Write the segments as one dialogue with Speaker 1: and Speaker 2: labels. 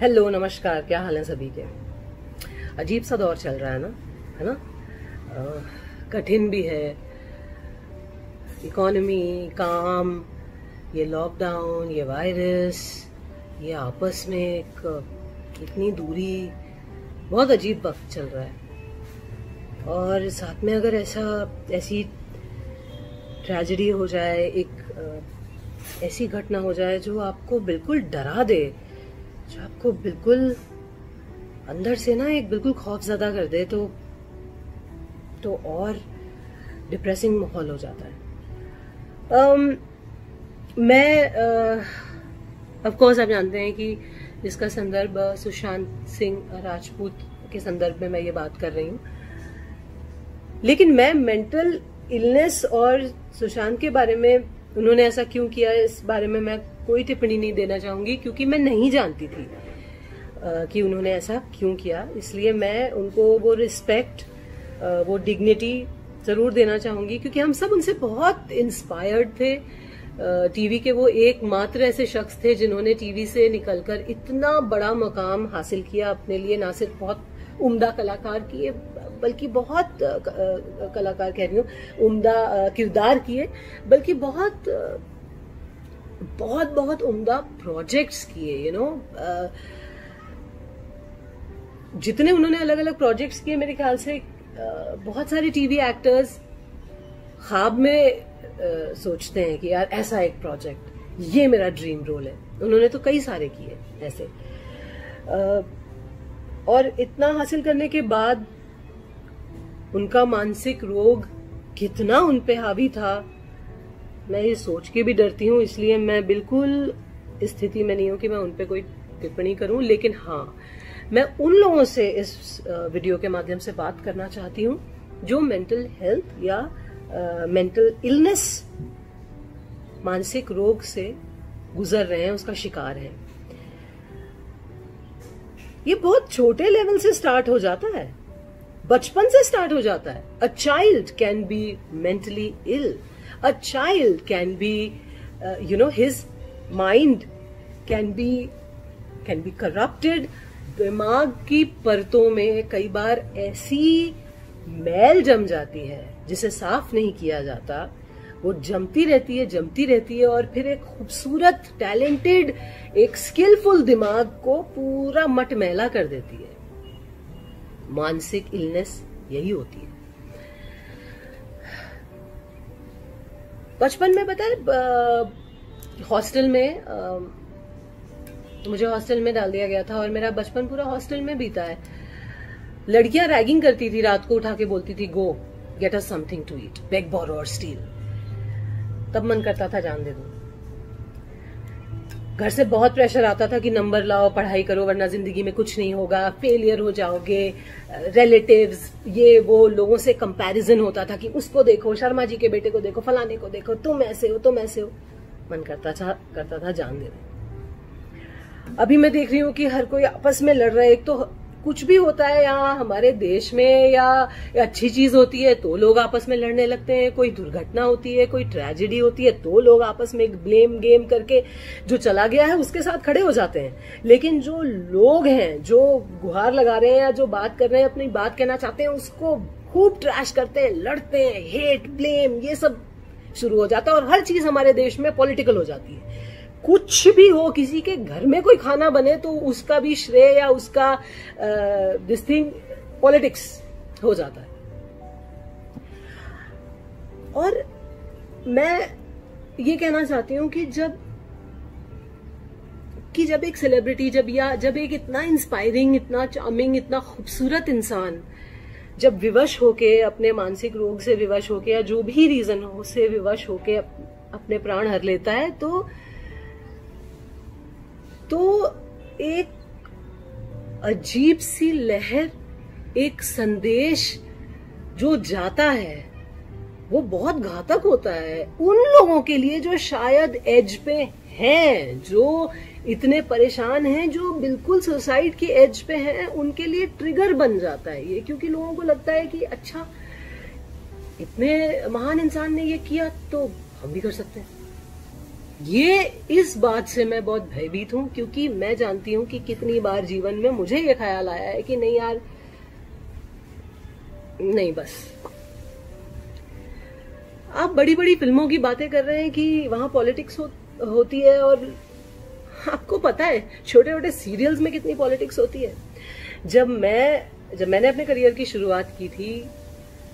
Speaker 1: Hello, नमस्कार, क्या हाल है सभी के। अजीब सा दौर चल रहा है ना। कठिन भी है। इकोनॉमी, काम, ये लॉकडाउन, ये वायरस, ये आपस में इतनी दूरी, बहुत अजीब वक्त चल रहा है। और साथ में अगर ऐसी ट्रेजेडी हो जाए, ऐसी घटना हो जाए जो आपको बिल्कुल डरा दे, जो आपको बिल्कुल अंदर से बिल्कुल खौफज़दा कर दे, तो और डिप्रेसिंग माहौल हो जाता है। मैं ऑफ कोर्स आप जानते हैं कि इसका संदर्भ सुशांत सिंह राजपूत के संदर्भ में मैं ये बात कर रही हूँ, लेकिन मैं मेंटल इलनेस और सुशांत के बारे में उन्होंने ऐसा क्यों किया, इस बारे में मैं कोई टिप्पणी नहीं देना चाहूंगी, क्योंकि मैं नहीं जानती थी कि उन्होंने ऐसा क्यों किया। इसलिए मैं उनको वो रिस्पेक्ट, वो डिग्निटी जरूर देना चाहूंगी, क्योंकि हम सब उनसे बहुत इंस्पायर्ड थे। टीवी के वो एकमात्र ऐसे शख्स थे जिन्होंने टीवी से निकलकर इतना बड़ा मकाम हासिल किया अपने लिए। ना सिर्फ बहुत उम्दा कलाकार किए, बल्कि बहुत कलाकार कह रही हूँ, उम्दा किरदार किए, बल्कि बहुत बहुत बहुत उम्दा प्रोजेक्ट्स किए। जितने उन्होंने अलग अलग प्रोजेक्ट्स किए, मेरे ख्याल से बहुत सारे टीवी एक्टर्स ख्वाब में सोचते हैं कि यार ऐसा एक प्रोजेक्ट, ये मेरा ड्रीम रोल है। उन्होंने तो कई सारे किए ऐसे, और इतना हासिल करने के बाद उनका मानसिक रोग कितना उन पे हावी था, मैं ये सोच के भी डरती हूँ। इसलिए मैं बिल्कुल इस स्थिति में नहीं हूं कि मैं उन पे कोई टिप्पणी करूं, लेकिन हाँ, मैं उन लोगों से इस वीडियो के माध्यम से बात करना चाहती हूँ जो मेंटल हेल्थ या मेंटल इलनेस, मानसिक रोग से गुजर रहे हैं, उसका शिकार हैं। ये बहुत छोटे लेवल से स्टार्ट हो जाता है, बचपन से स्टार्ट हो जाता है। A child can be mentally ill, a child can be his mind can be corrupted. दिमाग की परतों में कई बार ऐसी मैल जम जाती है जिसे साफ नहीं किया जाता। वो जमती रहती है और फिर एक खूबसूरत, टैलेंटेड, एक स्किलफुल दिमाग को पूरा मटमैला कर देती है। मानसिक इलनेस यही होती है। बचपन में पता है, हॉस्टल में मुझे हॉस्टल में डाल दिया गया था और मेरा बचपन पूरा हॉस्टल में बीता है। लड़कियां रैगिंग करती थी, रात को उठा के बोलती थी, go get us something to eat, beg borrow और स्टील। तब मन करता था जान दे दूं। घर से बहुत प्रेशर आता था कि नंबर लाओ, पढ़ाई करो, वरना जिंदगी में कुछ नहीं होगा, फेलियर हो जाओगे। रिलेटिव्स, ये वो लोगों से कंपैरिजन होता था कि उसको देखो, शर्मा जी के बेटे को देखो, फलाने को देखो, तुम ऐसे हो। मन करता था जान दे दूं। अभी मैं देख रही हूँ कि हर कोई आपस में लड़ रहा है। एक तो कुछ भी होता है यहाँ हमारे देश में, या अच्छी चीज होती है तो लोग आपस में लड़ने लगते हैं। कोई दुर्घटना होती है, कोई ट्रेजेडी होती है तो लोग आपस में एक ब्लेम गेम करके जो चला गया है उसके साथ खड़े हो जाते हैं। लेकिन जो लोग हैं, जो गुहार लगा रहे हैं या जो बात कर रहे हैं, अपनी बात कहना चाहते हैं, उसको खूब ट्रैश करते हैं, लड़ते हैं, हेट, ब्लेम, ये सब शुरू हो जाता है। और हर चीज हमारे देश में पॉलिटिकल हो जाती है। कुछ भी हो, किसी के घर में कोई खाना बने तो उसका भी श्रेय या उसका दिस थिंग पॉलिटिक्स हो जाता है। और मैं ये कहना चाहती हूं कि जब एक सेलिब्रिटी, जब एक इतना इंस्पायरिंग, इतना चार्मिंग, इतना खूबसूरत इंसान जब विवश होके, अपने मानसिक रोग से विवश होके, या जो भी रीजन हो उससे विवश होके अपने प्राण हर लेता है, तो एक अजीब सी लहर, एक संदेश जो जाता है वो बहुत घातक होता है उन लोगों के लिए जो शायद एज पे हैं, जो इतने परेशान हैं, जो बिल्कुल सुसाइड की एज पे हैं। उनके लिए ट्रिगर बन जाता है ये, क्योंकि लोगों को लगता है कि अच्छा, इतने महान इंसान ने ये किया तो हम भी कर सकते हैं। ये इस बात से मैं बहुत भयभीत हूं, क्योंकि मैं जानती हूं कि कितनी बार जीवन में मुझे ये ख्याल आया है कि नहीं यार, नहीं बस। आप बड़ी बड़ी फिल्मों की बातें कर रहे हैं कि वहां पॉलिटिक्स होती है, और आपको पता है छोटे छोटे सीरियल्स में कितनी पॉलिटिक्स होती है। जब मैंने अपने करियर की शुरुआत की थी,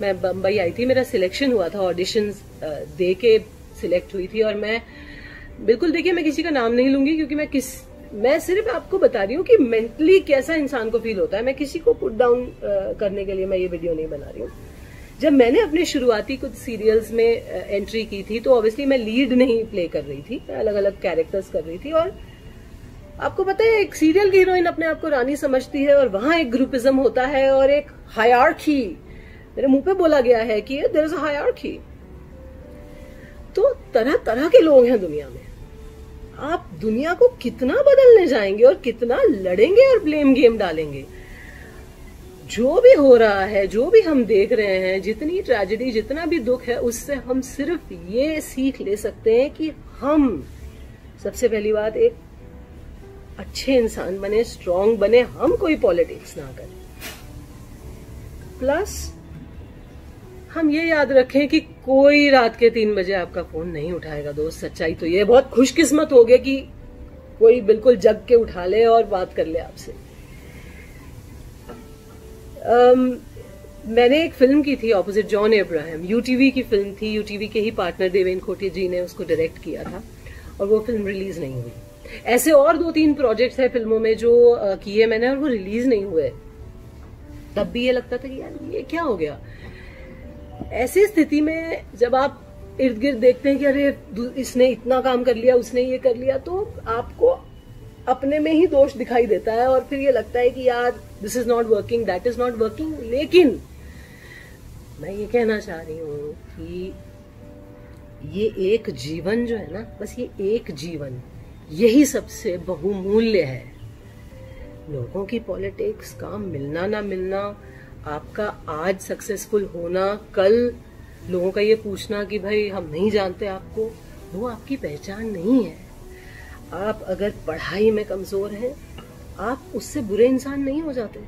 Speaker 1: मैं बम्बई आई थी, मेरा सिलेक्शन हुआ था, ऑडिशंस दे के सिलेक्ट हुई थी। और मैं बिल्कुल, देखिए मैं किसी का नाम नहीं लूंगी, क्योंकि मैं सिर्फ आपको बता रही हूँ कि मेंटली कैसा इंसान को फील होता है। मैं किसी को पुट डाउन करने के लिए मैं ये वीडियो नहीं बना रही हूँ। जब मैंने अपने शुरुआती कुछ सीरियल्स में एंट्री की थी, तो ऑब्वियसली मैं लीड नहीं प्ले कर रही थी, मैं अलग अलग कैरेक्टर्स कर रही थी। और आपको पता है, एक सीरियल की हीरोइन अपने आप को रानी समझती है, और वहां एक ग्रुपिज्म होता है और एक हायरार्की, मेरे मुंह पे बोला गया है कि देयर इज अ हायरार्की। तो तरह तरह के लोग हैं दुनिया में। आप दुनिया को कितना बदलने जाएंगे और कितना लड़ेंगे और ब्लेम गेम डालेंगे। जो भी हो रहा है, जो भी हम देख रहे हैं, जितनी ट्रेजेडी, जितना भी दुख है, उससे हम सिर्फ ये सीख ले सकते हैं कि हम सबसे पहली बात एक अच्छे इंसान बने, स्ट्रांग बने, हम कोई पॉलिटिक्स ना करें। प्लस हम ये याद रखें कि कोई रात के 3 बजे आपका फोन नहीं उठाएगा दोस्त। सच्चाई तो ये बहुत खुशकिस्मत हो गए कि कोई बिल्कुल जग के उठा ले और बात कर ले आपसे। मैंने एक फिल्म की थी ऑपोजिट जॉन अब्राहम, यूटीवी की फिल्म थी, यूटीवी के ही पार्टनर देवेन खोटे जी ने उसको डायरेक्ट किया था, और वो फिल्म रिलीज नहीं हुई। ऐसे और 2-3 प्रोजेक्ट्स हैं फिल्मों में जो किए मैंने, और वो रिलीज नहीं हुए। तब भी ये लगता था कि यार ये क्या हो गया। ऐसी स्थिति में जब आप इर्द गिर्द देखते हैं कि अरे इसने इतना काम कर लिया, उसने ये कर लिया, तो आपको अपने में ही दोष दिखाई देता है, और फिर ये लगता है कि यार this is not working, that is not working. लेकिन मैं ये कहना चाह रही हूं कि ये एक जीवन जो है ना, बस ये एक जीवन, यही सबसे बहुमूल्य है। लोगों की पॉलिटिक्स, काम मिलना ना मिलना, आपका आज सक्सेसफुल होना, कल लोगों का ये पूछना कि भाई हम नहीं जानते आपको, वो आपकी पहचान नहीं है। आप अगर पढ़ाई में कमजोर हैं, आप उससे बुरे इंसान नहीं हो जाते।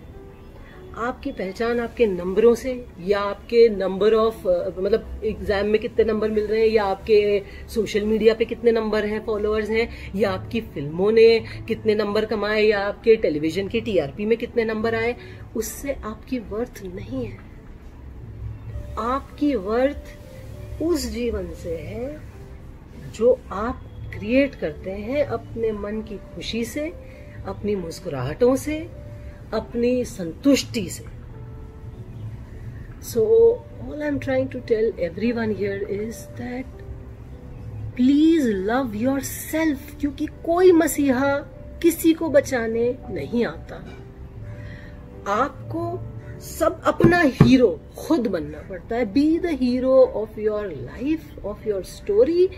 Speaker 1: आपकी पहचान आपके नंबरों से, या आपके नंबर ऑफ मतलब एग्जाम में कितने नंबर मिल रहे हैं, या आपके सोशल मीडिया पे कितने नंबर हैं, फॉलोअर्स हैं, या आपकी फिल्मों ने कितने नंबर कमाए, या आपके टेलीविजन की टीआरपी में कितने नंबर आए, उससे आपकी वर्थ नहीं है। आपकी वर्थ उस जीवन से है जो आप क्रिएट करते हैं अपने मन की खुशी से, अपनी मुस्कुराहटों से, अपनी संतुष्टि से। So all I'm trying to tell everyone here is that please love yourself, क्योंकि कोई मसीहा किसी को बचाने नहीं आता। आपको सब अपना हीरो खुद बनना पड़ता है। B the hero of your life, of your story.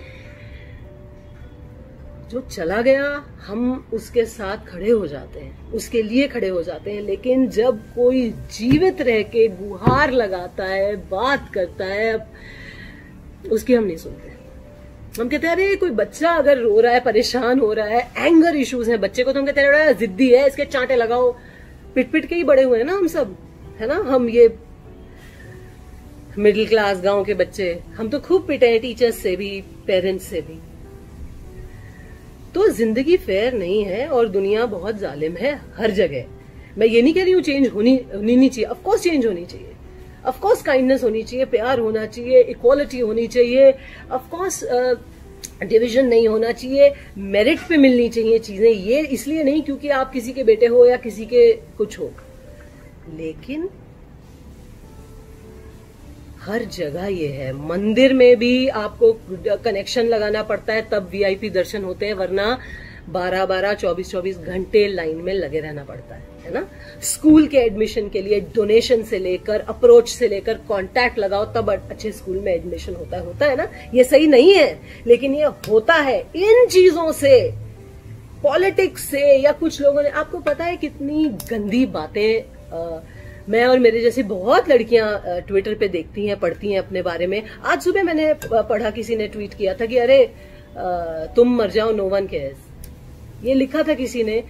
Speaker 1: जो चला गया हम उसके साथ खड़े हो जाते हैं, उसके लिए खड़े हो जाते हैं। लेकिन जब कोई जीवित रह के गुहार लगाता है, बात करता है, उसकी हम नहीं सुनते। हम कहते हैं अरे कोई बच्चा अगर रो रहा है, परेशान हो रहा है, एंगर इश्यूज हैं बच्चे को, तो हम कहते हैं जिद्दी है, इसके चांटे लगाओ। पिट पिट के ही बड़े हुए हैं ना हम सब, है ना। हम ये मिडिल क्लास गांव के बच्चे, हम तो खूब पिटे हैं, टीचर्स से भी, पेरेंट्स से भी। तो जिंदगी फेयर नहीं है और दुनिया बहुत जालिम है हर जगह। मैं ये नहीं कह रही हूँ चेंज होनी नहीं चाहिए, ऑफकोर्स चेंज होनी चाहिए, ऑफकोर्स काइंडनेस होनी चाहिए, प्यार होना चाहिए, इक्वालिटी होनी चाहिए, ऑफकोर्स डिवीजन नहीं होना चाहिए, मेरिट पे मिलनी चाहिए चीजें। ये इसलिए नहीं क्योंकि आप किसी के बेटे हो या किसी के कुछ हो, लेकिन हर जगह ये है। मंदिर में भी आपको कनेक्शन लगाना पड़ता है तब वीआईपी दर्शन होते हैं, वरना 12-12, 24-24 घंटे लाइन में लगे रहना पड़ता है ना। स्कूल के एडमिशन के लिए डोनेशन से लेकर, अप्रोच से लेकर, कांटेक्ट लगाओ तब अच्छे स्कूल में एडमिशन होता है ना। ये सही नहीं है, लेकिन ये होता है। इन चीजों से, पॉलिटिक्स से, या कुछ लोगों ने, आपको पता है कितनी गंदी बातें मैं और मेरे जैसी बहुत लड़कियां ट्विटर पे देखती हैं, पढ़ती हैं अपने बारे में। आज सुबह मैंने पढ़ा, किसी ने ट्वीट किया था कि अरे तुम मर जाओ, नो वन केयर्स, ये लिखा था किसी ने,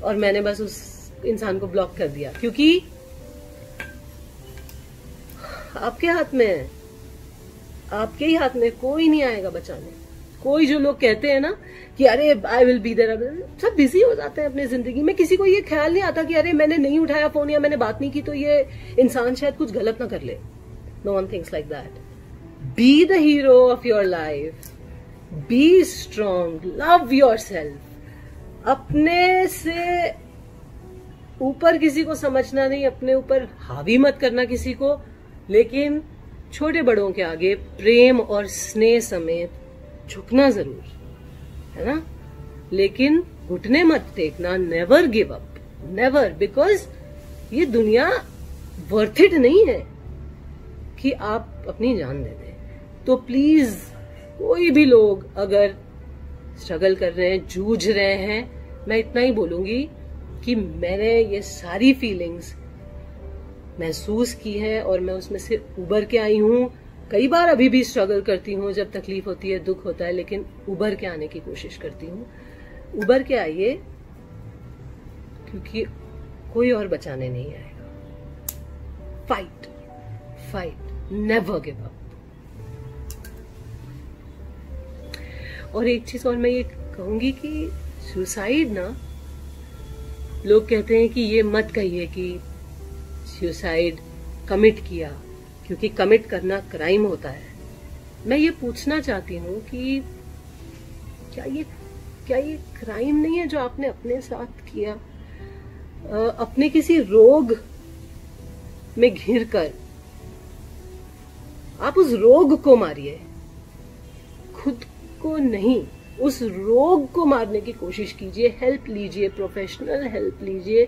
Speaker 1: और मैंने बस उस इंसान को ब्लॉक कर दिया, क्योंकि आपके हाथ में है, आपके ही हाथ में, कोई नहीं आएगा बचाने। कोई जो लोग कहते हैं ना कि अरे आई विल बी देयर, सब बिजी हो जाते हैं अपनी जिंदगी में, किसी को ये ख्याल नहीं आता कि अरे मैंने नहीं उठाया फोन या मैंने बात नहीं की तो ये इंसान शायद कुछ गलत ना कर ले। No one thinks like that. Be the hero of your life, be strong, love yourself. अपने से ऊपर किसी को समझना नहीं, अपने ऊपर हावी मत करना किसी को, लेकिन छोटे बड़ों के आगे प्रेम और स्नेह समेत झुकना जरूर, है ना, लेकिन घुटने मत टेकना। Never give up, never, because ये दुनिया वर्थ इट नहीं है कि आप अपनी जान दे दें। तो प्लीज कोई भी लोग अगर स्ट्रगल कर रहे हैं, जूझ रहे हैं, मैं इतना ही बोलूंगी कि मैंने ये सारी फीलिंग्स महसूस की है और मैं उसमें से उबर के आई हूं। कई बार अभी भी स्ट्रगल करती हूँ, जब तकलीफ होती है, दुख होता है, लेकिन उबर के आने की कोशिश करती हूँ। उबर के आइए, क्योंकि कोई और बचाने नहीं आएगा। Fight, fight, never give up. और एक चीज और मैं ये कहूंगी कि सुसाइड ना, लोग कहते हैं कि ये मत कहिए कि सुसाइड कमिट किया, क्योंकि कमिट करना क्राइम होता है। मैं ये पूछना चाहती हूँ कि क्या ये क्राइम नहीं है जो आपने अपने साथ किया? अपने किसी रोग में घिर कर आप उस रोग को मारिए, खुद को नहीं। उस रोग को मारने की कोशिश कीजिए, हेल्प लीजिए, प्रोफेशनल हेल्प लीजिए,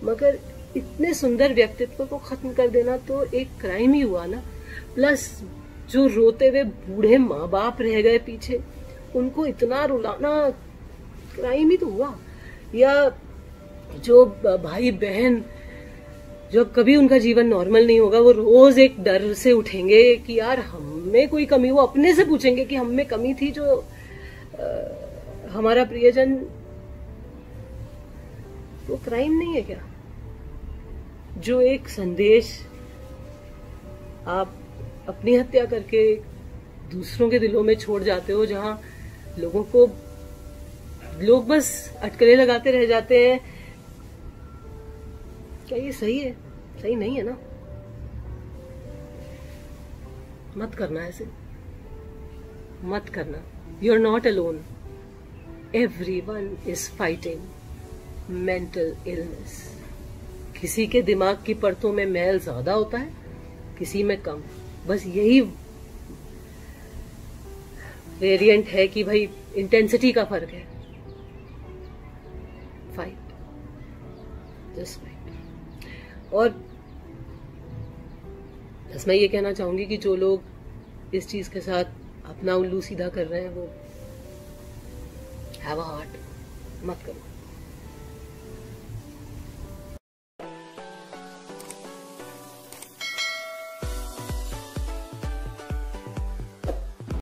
Speaker 1: मगर इतने सुंदर व्यक्तित्व को खत्म कर देना तो एक क्राइम ही हुआ ना। प्लस जो रोते हुए बूढ़े माँ बाप रह गए पीछे, उनको इतना रुलाना क्राइम ही तो हुआ। या जो भाई बहन, जो कभी उनका जीवन नॉर्मल नहीं होगा, वो रोज एक डर से उठेंगे कि यार हम में कोई कमी, वो अपने से पूछेंगे कि हम में कमी थी, जो हमारा प्रियजन, वो क्राइम नहीं है क्या? जो एक संदेश आप अपनी हत्या करके दूसरों के दिलों में छोड़ जाते हो, जहां लोग बस अटकलें लगाते रह जाते हैं, क्या ये सही है? सही नहीं है ना। मत करना ऐसे, मत करना। You are not alone, everyone is fighting mental illness. किसी के दिमाग की परतों में मैल ज्यादा होता है, किसी में कम। बस यही वेरिएंट है कि भाई इंटेंसिटी का फर्क है। Fight, just fight. और बस मैं ये कहना चाहूंगी कि जो लोग इस चीज के साथ अपना उल्लू सीधा कर रहे हैं, वो हैव अ हार्ट, मत करो।